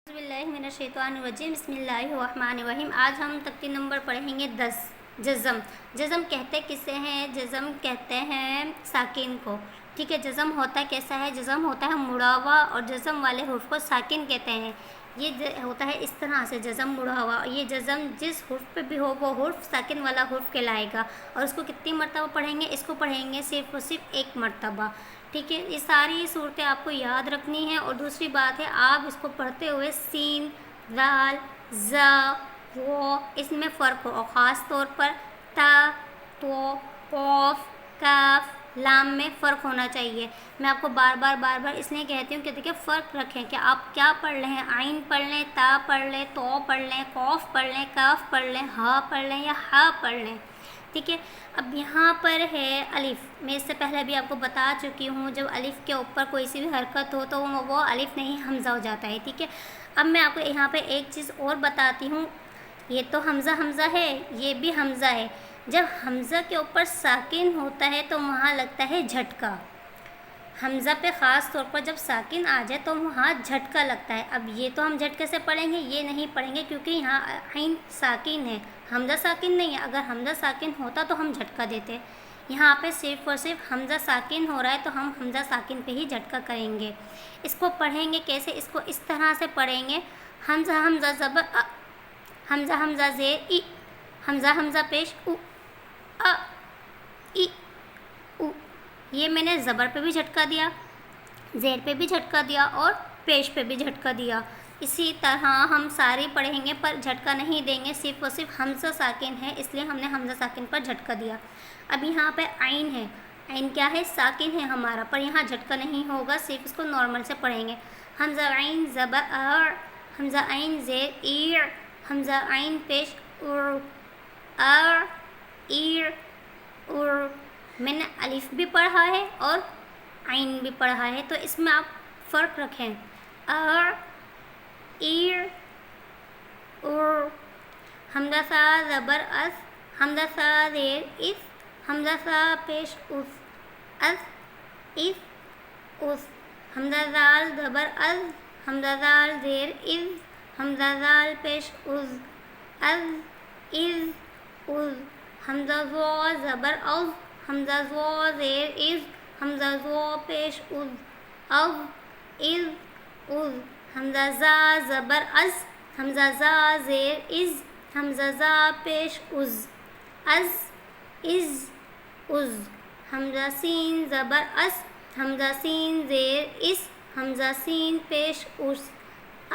اعوذ باللہ من الشیطان الرجیم، بسم اللہ الرحمن الرحیم۔ آج ہم تختی نمبر پڑھیں گے 10 جزم۔ جزم کہتے کسے ہیں؟ جزم کہتے ہیں ساکن کو، ٹھیک ہے۔ جزم ہوتا کیسا ہے؟ جزم ہوتا ہے مڑا ہوا، اور جزم والے حرف کو ساکن کہتے ہیں۔ یہ ہوتا ہے اس طرح سے جزم مڑا ہوا، یہ جزم جس حرف پہ بھی ہو وہ حرف ساکن والا حرف کہلائے گا۔ اور اس کو کتنی مرتبہ پڑھیں گے؟ اس کو پڑھیں گے صرف اور صرف ایک مرتبہ، ٹھیک ہے۔ یہ ساری صورتیں آپ کو یاد رکھنی ہیں، اور دوسری بات ہے آپ اس کو پڑھتے ہوئے سین، دال، زا، و اس میں فرق ہو، اور خاص طور پر تا، تو، قوف، کاف، لام میں فرق ہونا چاہیے۔ میں آپ کو بار بار اس لیے کہتی ہوں کہ دیکھیں فرق رکھیں کہ آپ کیا پڑھ رہے ہیں۔ عین پڑھ لیں، تا پڑھ لیں، تو پڑھ لیں، قوف پڑھ لیں، کاف پڑھ لیں، ہا پڑھ لیں یا ہا پڑھ لیں، ٹھیک ہے۔ اب یہاں پر ہے الف۔ میں اس سے پہلے بھی آپ کو بتا چکی ہوں، جب الف کے اوپر کوئی سی بھی حرکت ہو تو وہ الف نہیں حمزہ ہو جاتا ہے، ٹھیک ہے۔ اب میں آپ کو یہاں پہ ایک چیز اور بتاتی ہوں، یہ تو حمزہ ہے، یہ بھی حمزہ ہے۔ جب حمزہ کے اوپر ساکن ہوتا ہے تو وہاں لگتا ہے جھٹکا۔ حمزہ پہ خاص طور پر جب ساکن آ جائے تو وہاں جھٹکا لگتا ہے۔ اب یہ تو ہم جھٹکے سے پڑھیں گے، یہ نہیں پڑھیں گے کیونکہ یہاں عین ساکن ہے، حمزہ ساکن نہیں ہے۔ اگر حمزہ ساکن ہوتا تو ہم جھٹکا دیتے، یہاں پہ صرف اور صرف حمزہ ساکن ہو رہا ہے تو ہم حمزہ ساکن پہ ہی جھٹکا کریں گے۔ اس کو پڑھیں گے کیسے؟ اس کو اس طرح سے پڑھیں گے، حمزہ زبر ا، حمزہ زیر ای، حمزہ پیش او، ا، ای، او۔ یہ میں نے زبر پہ بھی جھٹکا دیا، زیر پہ بھی جھٹکا دیا، اور پیش پہ بھی جھٹکا دیا۔ اسی طرح ہم ساری پڑھیں گے پر جھٹکا نہیں دیں گے، صرف اور صرف حمزہ ساکن ہے اس لیے ہم نے حمزہ ساکن پر جھٹکا دیا۔ اب یہاں پہ عین ہے، عین کیا ہے؟ ساکن ہے ہمارا، پر یہاں جھٹکا نہیں ہوگا، صرف اس کو نارمل سے پڑھیں گے۔ حمزہ عین زبر ار، حمزہ عین زیر ایر، حمزہ عین پیش ار، ار، ایر، ار۔ میں نے الف بھی پڑھا ہے اور عین بھی پڑھا ہے، تو اس میں آپ فرق رکھیں، ار، ایر، ار۔ حمزہ سا زبر اس، حمزہ سا زیر اس، حمزہ سا پیش اس، اس، اس، اس۔ حمزہ زال زبر از، حمزہ زال زیر از، حمزہ زال پیش از، از، از، از۔ حمزہ زو زبر از، حمزہ زو زیر از، حمزہ زو پیش از، از، از، از۔ حمزہ زا زبر از، حمزہ زا زیر از، حمزہ زا پیش از، از، از، از۔ حمزہ سین زبر اس، حمزہ سین زیر اس، حمزہ سین پیش اس،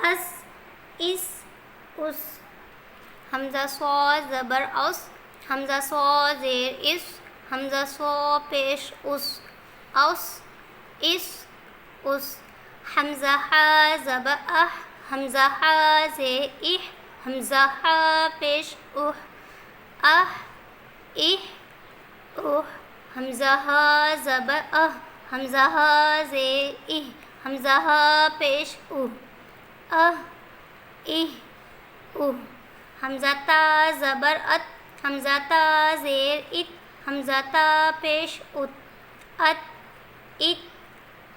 اس، اس، اس۔ حمزہ سو زبر اس، حمزہ سو زیر اس، حمزہ سو پیش اس، اس، اس، اس۔ حمزہ ہا زبر اہ، حمزہ ہا زیر اہ، حمزہ ہا پیش اہ، اہ، اہ، اہ۔ حمزہ ہا زبر اہ، حمزہ ہا زیر اہ، حمزہ ہا پیش اہ، اہ، اہ، اہ۔ حمزہ تا زبر ات، حمزہ تا زیر ات، حمزہ تا پیش ات، ات، ات،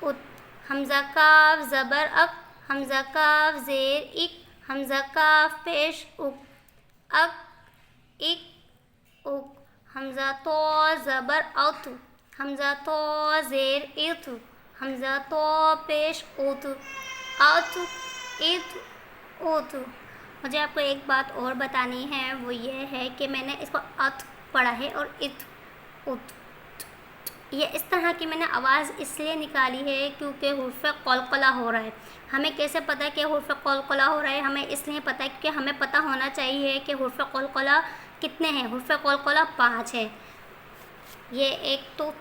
ات۔ حمزہ کاف زبر اک، حمزہ کاف زیر اک، حمزہ کاف پیش اک، اک، اک، اک۔ حمزہ تو زبر ات، حمزہ تو زیر ات، حمزہ تو پیش ات، ات، ات، ات۔ مجھے آپ کو ایک بات اور بتانی ہے، وہ یہ ہے کہ میں نے اس کو ات پڑھا ہے اور ات، ات۔ یہ اس طرح کی میں نے آواز اس لیے نکالی ہے کیونکہ حرف قلقلہ ہو رہا ہے۔ ہمیں کیسے پتہ ہے کہ حرف قلقلہ ہو رہا ہے؟ ہمیں اس لیے پتہ ہے کیونکہ ہمیں پتہ ہونا چاہیے کہ حرف قلقلہ کتنے ہیں۔ حرف قلقلہ 5 ہے۔ یہ ایک تو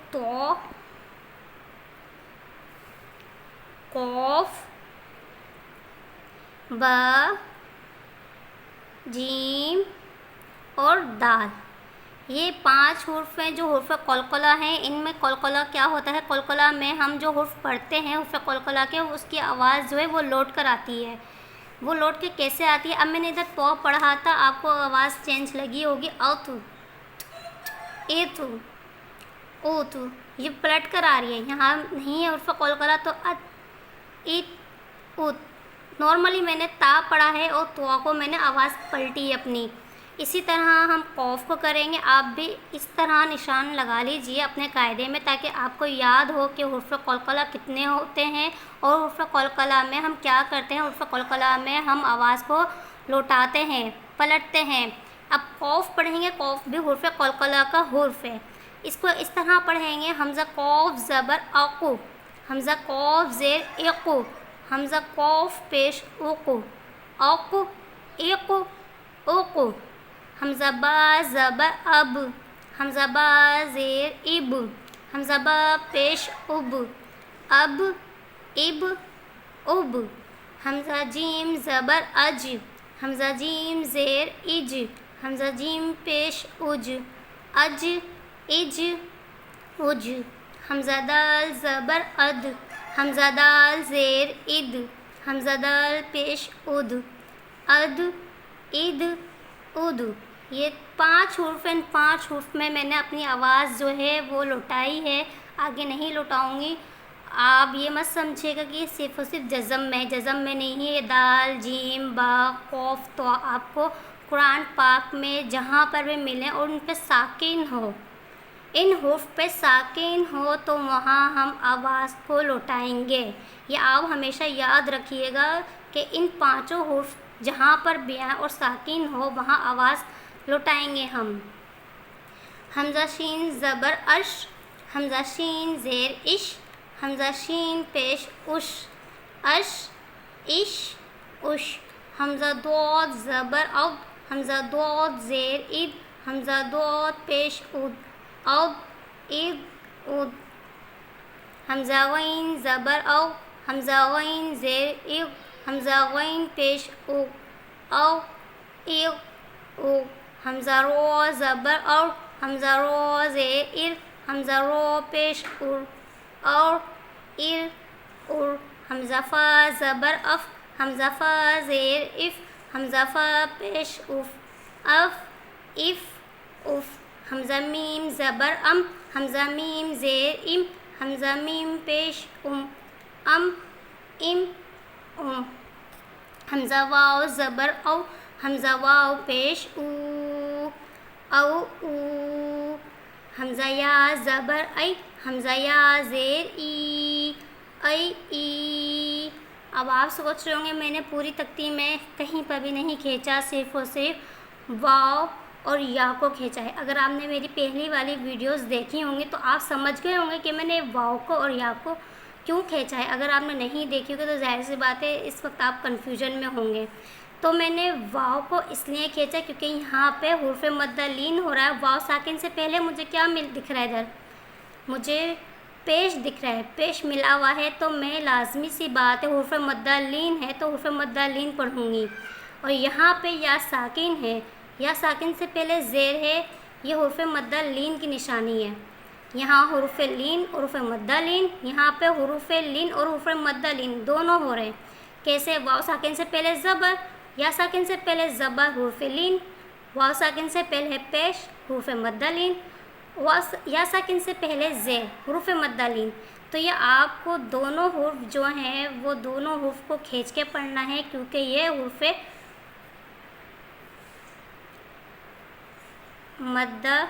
قوف، با، جیم اور دال، یہ 5 حرف ہیں جو حرف قلقلہ ہیں۔ ان میں قلقلہ کیا ہوتا ہے؟ قلقلہ میں ہم جو حرف پڑھتے ہیں حرف قلقلہ کے، اس کی آواز جو ہے وہ لوٹ کر آتی ہے۔ وہ لوٹ کے کیسے آتی ہے؟ اب میں نے ادھر تو پڑھا تھا، آپ کو آواز چینج لگی ہوگی، اوتو، ایتو، اوتو، یہ پلٹ کر آ رہی ہے، یہاں نہیں ہے حرف قلقلہ، تو ات، ات، ات۔ نارملی میں نے تا پڑھا ہے اور تو کو میں نے آواز پلٹی ہے اپنی. اسی طرح ہم قوف کو کریں گے. آپ بھی اس طرح نشان لگا لیجئے اپنے قاعدے میں تاکہ آپ کو یاد ہو کہ حروف قلقلہ کتنے ہوتے ہیں اور حروف قلقلہ میں ہم کیا کرتے ہیں. حروف قلقلہ میں ہم آواز کو لوٹاتے ہیں, پلٹتے ہیں. اب قوف پڑھیں گے. قوف بھی حروف قلقلہ کا حرف ہے. اس کو اس طرح پڑھیں گے. حمزہ قوف زبر اقو, حمزہ قوف زیر اقو, حمزہ قوف پیش اوقو, اوقو ایقو اوقو. حمزہ با زبر اب, حمزہ با زیر اب, حمزہ با پیش اب, اب اب اب. حمزہ جیم زبر اج, حمزہ جیم زیر اج, حمزہ جیم پیش اج, اج اج اج. حمزہ دال زبر اد, حمزہ دال زیر اد, حمزہ دال پیش اد, اد اد اد. یہ 5 حروف ہیں. ان 5 حروف میں نے اپنی آواز جو ہے وہ لوٹائی ہے, آگے نہیں لوٹاؤں گی. آپ یہ مت سمجھے گا کہ یہ صرف اور صرف جزم میں نہیں ہے. یہ دال جیم با قوف تو آپ کو قرآن پاک میں جہاں پر بھی ملیں اور ان پہ ساکن ہو, ان حروف پہ ساکن ہو تو وہاں ہم آواز کو لوٹائیں گے. یہ آپ ہمیشہ یاد رکھیے گا کہ ان 5 حروف جہاں پر بھی ہیں اور ساکن ہو وہاں آواز لوٹائیں گے ہم. حمزہ شین زبر اش, حمزہ شین زیر اش, حمزہ شین پیش اش, اش اش اش. حمزہ دود زبر اب, حمزہ دود زیر اد, حمزہ دود پیش اد, اب اد اد. حمزہ غین زبر او, حمزہ غین زیر اغ, حمزہ غین پیش او, او اغ او. حمزہ رو زبر اور, حمزہ رو زیر ار, حمزہ رو پیش ار, اور ار ار. حمزہ فا زبر اف, حمزہ فا زیر اف, حمزہ فا پیش اف, اف اف اف. حمزہ میم زبر ام, حمزہ میم زیر ام, حمزہ میم پیش ام, ام ام ام. حمزہ واو زبر او, حمزہ واو پیش او, او او. حمزہ یا زبر ای, حمزہ یا زیر ای, ای ای. اب آپ سوچ رہے ہوں گے میں نے پوری تختی میں کہیں پر بھی نہیں کھینچا, صرف اور صرف واو اور یا کو کھینچا ہے. اگر آپ نے میری پہلی والی ویڈیوز دیکھی ہوں گی تو آپ سمجھ گئے ہوں گے کہ میں نے واو کو اور یا کو کیوں کھینچا ہے. اگر آپ نے نہیں دیکھی ہوگی تو ظاہر سی بات ہے اس وقت آپ کنفیوژن میں ہوں گے. تو میں نے واو کو اس لیے کھینچا کیونکہ یہاں پہ حرف مدہ لین ہو رہا ہے. واو ساکن سے پہلے مجھے کیا دکھ رہا ہے, ادھر مجھے پیش دکھ رہا ہے, پیش ملا ہوا ہے. تو میں لازمی سی بات ہے حرف مدہ لین ہے تو حرف مدہ لین پڑھوں گی. اور یہاں پہ یا ساکن ہے, یا ساکن سے پہلے زیر ہے, یہ حرف مدہ لین کی نشانی ہے. یہاں حروف لین حروف مدہ لین, یہاں پہ حروف لین اور حروف مدہ لین دونوں ہو رہے ہیں. کیسے؟ واو ساکن سے پہلے زبر, یا ساکن سے پہلے زبر حرف لین, واو ساکن سے پہلے پیش حروف مدہ لین, یا ساکن سے پہلے زیر حروف مدہ لین. تو یہ آپ کو دونوں حروف جو ہیں وہ دونوں حروف کو کھینچ کے پڑھنا ہے کیونکہ یہ حروف مدہ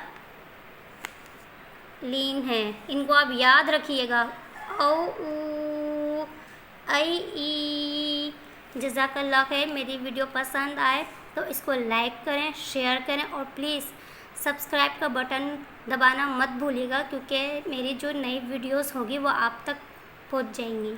لین ہیں. ان کو آپ یاد رکھیے گا. او او ای ای. جزاک اللہ خیر. میری ویڈیو پسند آئے تو اس کو لائک کریں, شیئر کریں اور پلیز سبسکرائب کا بٹن دبانا مت بھولیے گا کیونکہ میری جو نئی ویڈیوز ہوگی وہ آپ تک پہنچ جائیں گی.